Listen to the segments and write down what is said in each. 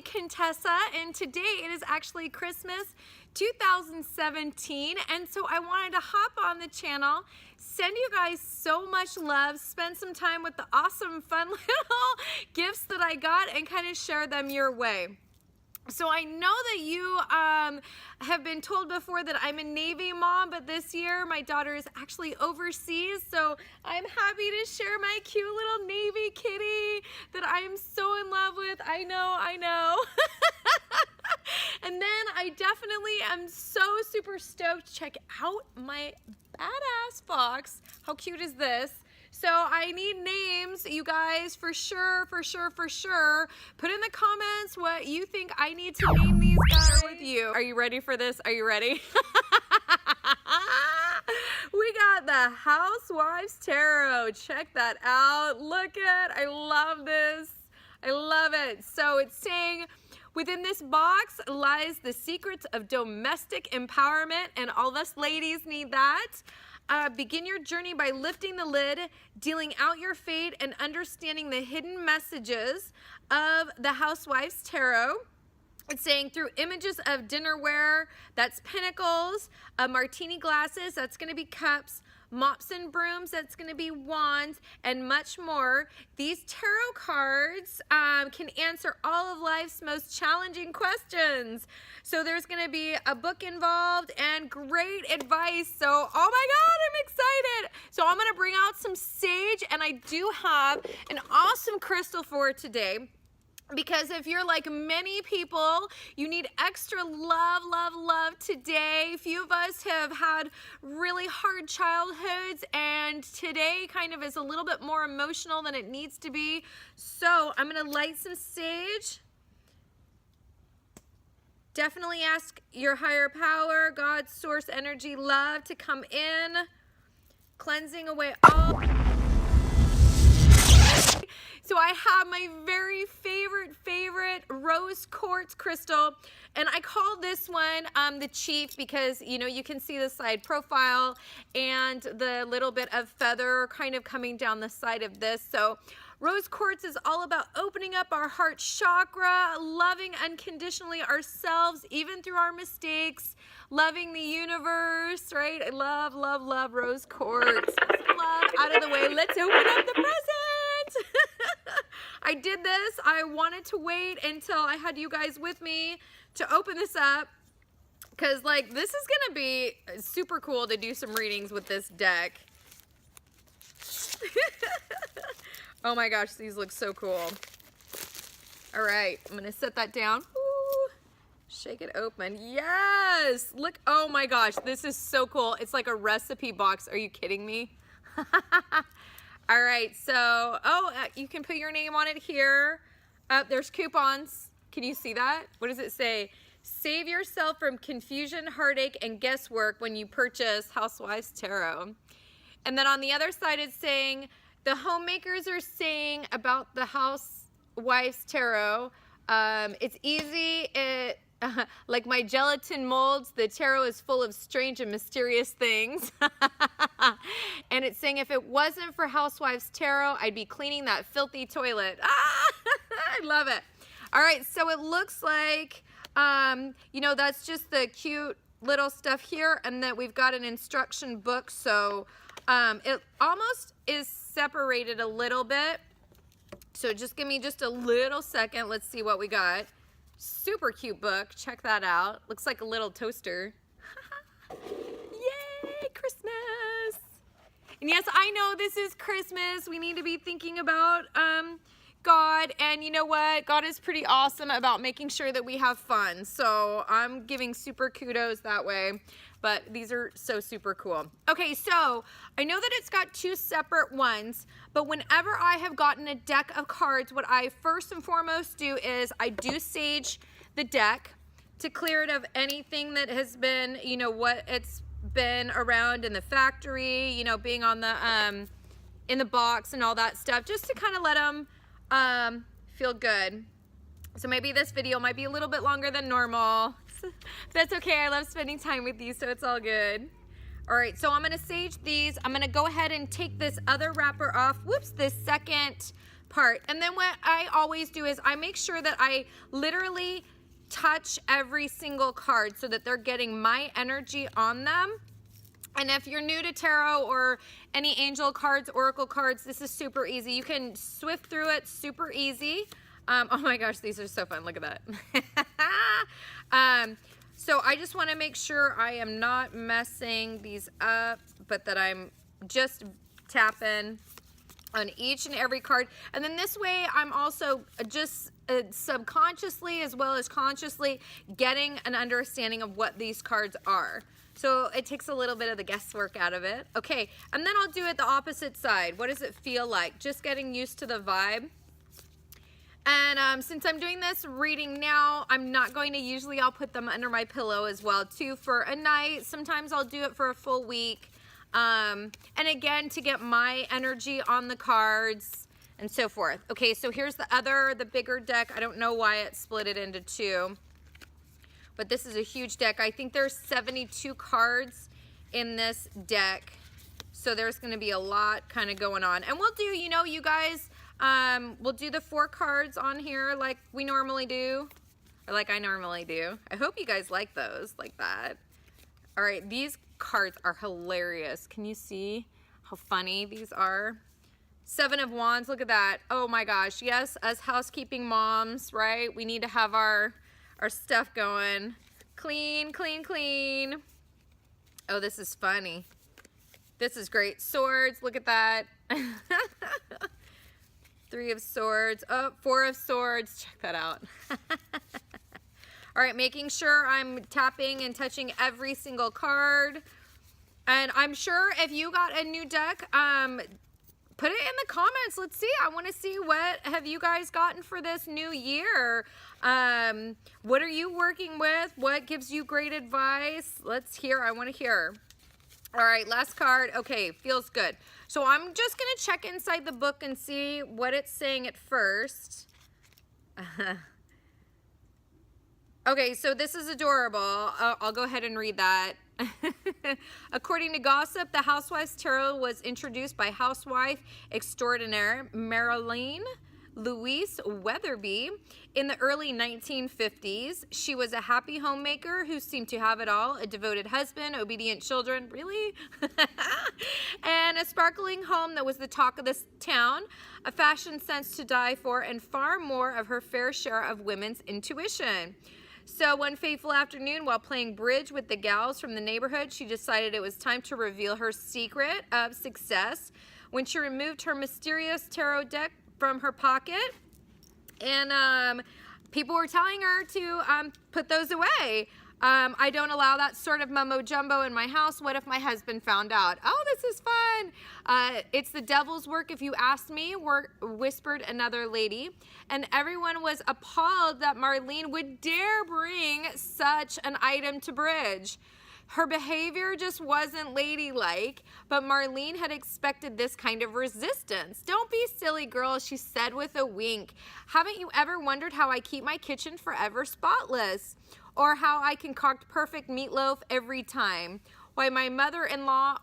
Contessa, and today it is actually Christmas 2017, and so I wanted to hop on the channel, send you guys so much love, spend some time with the awesome fun little gifts that I got, and kind of share them your way. So I know that you have been told before that I'm a Navy mom, but this year my daughter is actually overseas, so I'm happy to share my cute little Navy kitty that I'm so in love with. I know. And then I definitely am so super stoked to check out my badass fox. How cute is this? So I need names, you guys, for sure. Put in the comments what you think I need to name these guys with you. Are you ready for this? Are you ready? We got the Housewives Tarot. Check that out. Look at, I love this. I love it. So it's saying, within this box lies the secrets of domestic empowerment, and all of us ladies need that. Begin your journey by lifting the lid, dealing out your fate, and understanding the hidden messages of the Housewives Tarot. It's saying through images of dinnerware, that's pinnacles, martini glasses, that's going to be cups, mops and brooms, that's going to be wands, and much more. These tarot cards can answer all of life's most challenging questions. So there's going to be a book involved and great advice. So, oh my God, I'm excited. So I'm going to bring out some sage, and I do have an awesome crystal for today. Because if you're like many people, you need extra love today. Few of us have had really hard childhoods, and today kind of is a little bit more emotional than it needs to be. So I'm gonna light some sage. Definitely ask your higher power, God, source, energy, love to come in, cleansing away all. So I have my very favorite rose quartz crystal, and I call this one the Chief because, you know, you can see the side profile and the little bit of feather kind of coming down the side of this. So rose quartz is all about opening up our heart chakra, loving unconditionally ourselves, even through our mistakes, loving the universe, right? I love rose quartz. Love out of the way. Let's open up the present. I did this. I wanted to wait until I had you guys with me to open this up, because like this is gonna be super cool to do some readings with this deck. Oh my gosh, these look so cool. All right, I'm gonna set that down. Ooh, shake it open. Yes, look. Oh my gosh, this is so cool. It's like a recipe box. Are you kidding me? All right, so, you can put your name on it here. There's coupons. Can you see that? What does it say? Save yourself from confusion, heartache, and guesswork when you purchase Housewives Tarot. And then on the other side, it's saying, the homemakers are saying about the Housewives Tarot, it's easy, like my gelatin molds, the tarot is full of strange and mysterious things. And it's saying if it wasn't for Housewives Tarot, I'd be cleaning that filthy toilet. I love it. All right, so it looks like, you know, that's just the cute little stuff here, and that we've got an instruction book. So it almost is separated a little bit. So just give me just a little second. Let's see what we got. Super cute book. Check that out. Looks like a little toaster. Yay, Christmas. And yes, I know this is Christmas. We need to be thinking about God. And you know what? God is pretty awesome about making sure that we have fun. So I'm giving super kudos that way. But these are so super cool. Okay, so I know that it's got two separate ones, but whenever I have gotten a deck of cards, what I first and foremost do is I do sage the deck to clear it of anything that has been, you know, what it's been around in the factory, you know, being on the, in the box and all that stuff, just to kind of let them feel good. So maybe this video might be a little bit longer than normal. That's okay. I love spending time with you, so it's all good. All right, so I'm gonna sage these. I'm gonna go ahead and take this other wrapper off. Whoops, this second part. And then what I always do is I make sure that I literally touch every single card so that they're getting my energy on them. And if you're new to tarot or any angel cards, oracle cards, this is super easy. You can swift through it super easy. Oh my gosh, these are so fun. Look at that. So I just want to make sure I am not messing these up, but that I'm just tapping on each and every card. And then this way I'm also just subconsciously as well as consciously getting an understanding of what these cards are. So it takes a little bit of the guesswork out of it. Okay, and then I'll do it the opposite side. What does it feel like? Just getting used to the vibe. And since I'm doing this reading now, I'm not going to, usually I'll put them under my pillow as well too for a night. Sometimes I'll do it for a full week. And again, to get my energy on the cards and so forth. Okay, so here's the bigger deck. I don't know why it split it into two, but this is a huge deck. I think there's 72 cards in this deck. So there's gonna be a lot kind of going on. And we'll do, you know, you guys, we'll do the 4 cards on here like we normally do, or like I normally do. I hope you guys like those like that. All right, these cards are hilarious. Can you see how funny these are? 7 of Wands, look at that. Oh my gosh, yes, as housekeeping moms, right? We need to have our stuff going. Clean, clean, clean. Oh, this is funny. This is great. Swords, look at that. 3 of Swords, oh, 4 of Swords, check that out. All right, making sure I'm tapping and touching every single card. And I'm sure if you got a new deck, put it in the comments. Let's see, I wanna see what have you guys gotten for this new year. What are you working with? What gives you great advice? Let's hear, I wanna hear. All right, last card. Okay, feels good. So I'm just gonna check inside the book and see what it's saying at first. Okay, so this is adorable. I'll go ahead and read that. According to gossip, the Housewives Tarot was introduced by housewife extraordinaire Marilyn Louise Weatherby in the early 1950s. She was a happy homemaker who seemed to have it all: a devoted husband, obedient children, really? And a sparkling home that was the talk of this town, a fashion sense to die for, and far more of her fair share of women's intuition. So one fateful afternoon, while playing bridge with the gals from the neighborhood, she decided it was time to reveal her secret of success when she removed her mysterious tarot deck from her pocket, and people were telling her to put those away. I don't allow that sort of mumbo jumbo in my house. What if my husband found out? Oh, this is fun. It's the devil's work if you ask me, whispered another lady. And everyone was appalled that Marlene would dare bring such an item to bridge. Her behavior just wasn't ladylike, but Marlene had expected this kind of resistance. Don't be silly, girl, she said with a wink. Haven't you ever wondered how I keep my kitchen forever spotless? Or how I concoct perfect meatloaf every time? Why my mother-in-law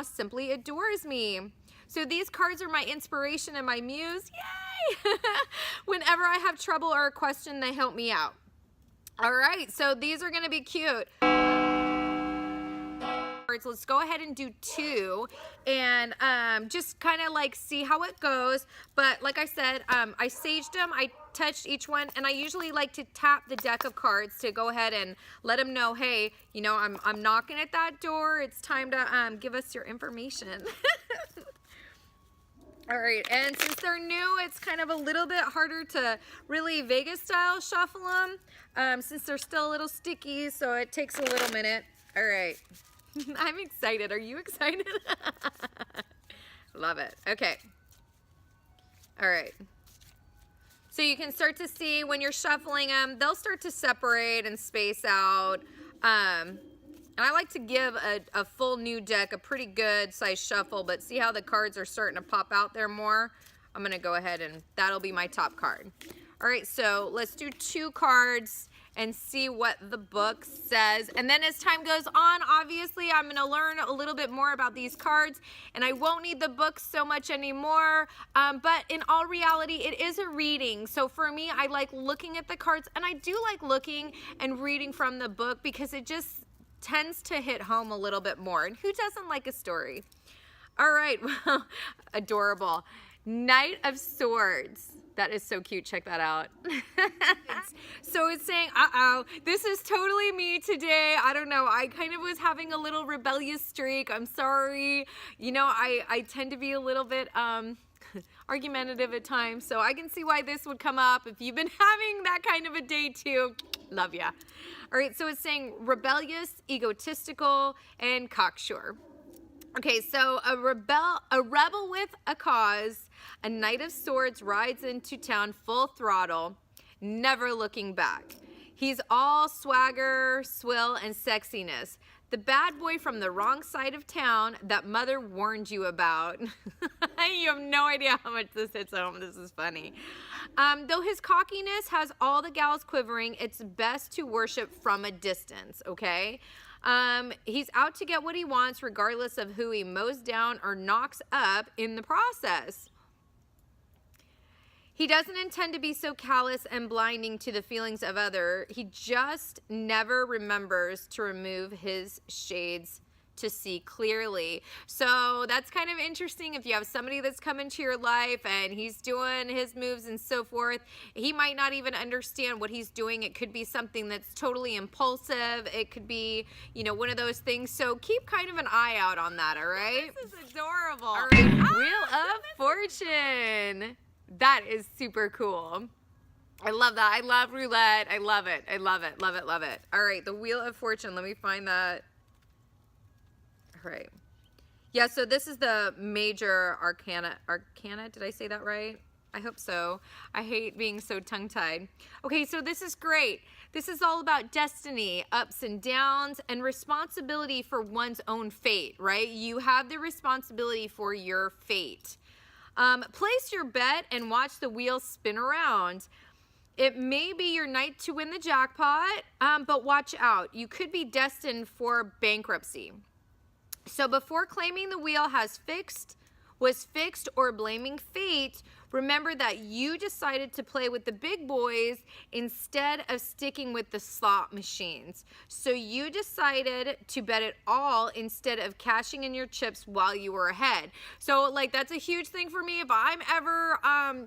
simply adores me. So these cards are my inspiration and my muse. Yay! Whenever I have trouble or a question, they help me out. All right, so these are gonna be cute. Let's go ahead and do 2 and just kind of like see how it goes. But like I said, I saged them, I touched each one, and I usually like to tap the deck of cards to go ahead and let them know, hey, you know, I'm knocking at that door. It's time to give us your information. All right, and since they're new, it's kind of a little bit harder to really Vegas style shuffle them since they're still a little sticky, so it takes a little minute. All right. I'm excited. Are you excited? Love it. Okay. All right. So you can start to see when you're shuffling them, they'll start to separate and space out. And I like to give a full new deck a pretty good size shuffle, but see how the cards are starting to pop out there more? I'm going to go ahead and that'll be my top card. All right, so let's do 2 cards. and see what the book says. And then as time goes on, obviously, I'm going to learn a little bit more about these cards, and I won't need the book so much anymore. But in all reality, it is a reading. So for me, I like looking at the cards, and I do like looking and reading from the book because it just tends to hit home a little bit more. And who doesn't like a story? All right, well, adorable. Knight of Swords. That is so cute. Check that out. So it's saying, this is totally me today. I don't know. I kind of was having a little rebellious streak. I'm sorry. You know, I tend to be a little bit argumentative at times, so I can see why this would come up. If you've been having that kind of a day too, love ya. All right, so it's saying rebellious, egotistical, and cocksure. Okay, so a rebel with a cause, a Knight of Swords rides into town full throttle, never looking back. He's all swagger, swill, and sexiness. The bad boy from the wrong side of town that mother warned you about. You have no idea how much this hits home. This is funny. Though his cockiness has all the gals quivering, it's best to worship from a distance, okay? He's out to get what he wants regardless of who he mows down or knocks up in the process. He doesn't intend to be so callous and blinding to the feelings of others. He just never remembers to remove his shades to see clearly. So that's kind of interesting. If you have somebody that's come into your life and he's doing his moves and so forth, he might not even understand what he's doing. It could be something that's totally impulsive. It could be, you know, one of those things. So keep kind of an eye out on that, all right? This is adorable. All right, Wheel of Fortune. That is super cool. I love that. I love roulette. I love it. I love it. Love it. Love it. All right, the Wheel of Fortune. Let me find that. All right. Yeah, so this is the major arcana. Arcana, did I say that right? I hope so. I hate being so tongue-tied. Okay, so this is great. This is all about destiny, ups and downs, and responsibility for one's own fate, right? You have the responsibility for your fate. Place your bet and watch the wheel spin around. It may be your night to win the jackpot, but watch out. You could be destined for bankruptcy. So before claiming the wheel was fixed or blaming fate, remember that you decided to play with the big boys instead of sticking with the slot machines. So you decided to bet it all instead of cashing in your chips while you were ahead. So like that's a huge thing for me. If I'm ever,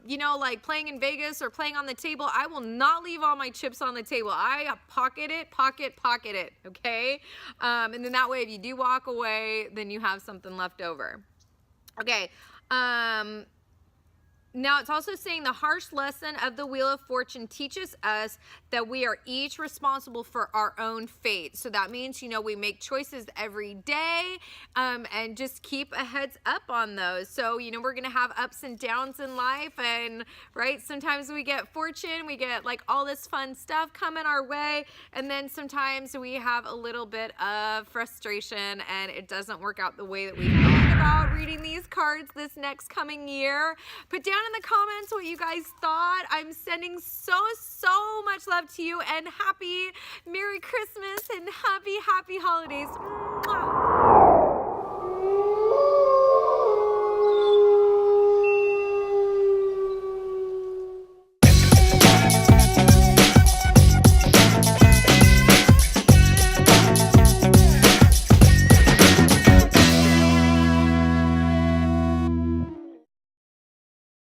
you know, like playing in Vegas or playing on the table, I will not leave all my chips on the table. I pocket it, okay? And then that way if you do walk away, then you have something left over. Okay, now it's also saying the harsh lesson of the Wheel of Fortune teaches us that we are each responsible for our own fate. So that means, you know, we make choices every day, and just keep a heads up on those. So, you know, we're going to have ups and downs in life, and right, sometimes we get fortune, we get like all this fun stuff coming our way, and then sometimes we have a little bit of frustration and it doesn't work out the way that we thought about reading these cards this next coming year. Put down in the comments what you guys thought. I'm sending so much love to you, and happy Merry Christmas and happy holidays. Mwah.